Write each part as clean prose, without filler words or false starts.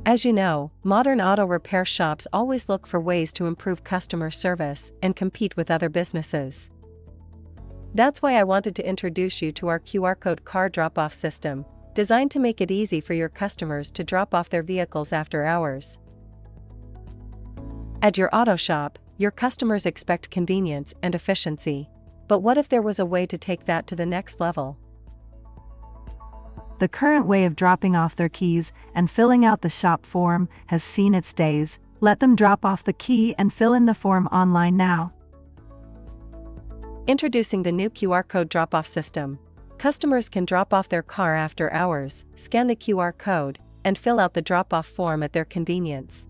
As you know, modern auto repair shops always look for ways to improve customer service and compete with other businesses. That's why I wanted to introduce you to our QR code car drop-off system, designed to make it easy for your customers to drop off their vehicles after hours. At your auto shop, your customers expect convenience and efficiency. But what if there was a way to take that to the next level? The current way of dropping off their keys and filling out the shop form has seen its days. Let them drop off the key and fill in the form online now. Introducing the new QR code drop-off system. Customers can drop off their car after hours, scan the QR code, and fill out the drop-off form at their convenience.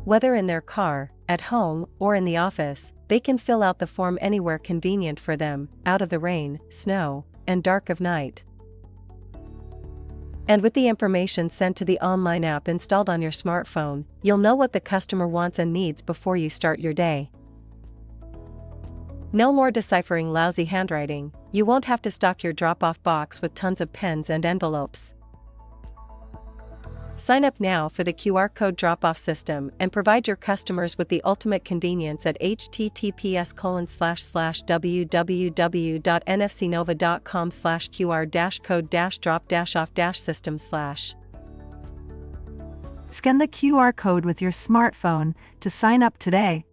Whether in their car, at home, or in the office, they can fill out the form anywhere convenient for them, out of the rain, snow, and dark of night. And with the information sent to the online app installed on your smartphone, you'll know what the customer wants and needs before you start your day. No more deciphering lousy handwriting. You won't have to stock your drop-off box with tons of pens and envelopes. Sign up now for the QR code drop-off system and provide your customers with the ultimate convenience at https://www.nfcnova.com/QR-code-drop-off-system/. Scan the QR code with your smartphone to sign up today.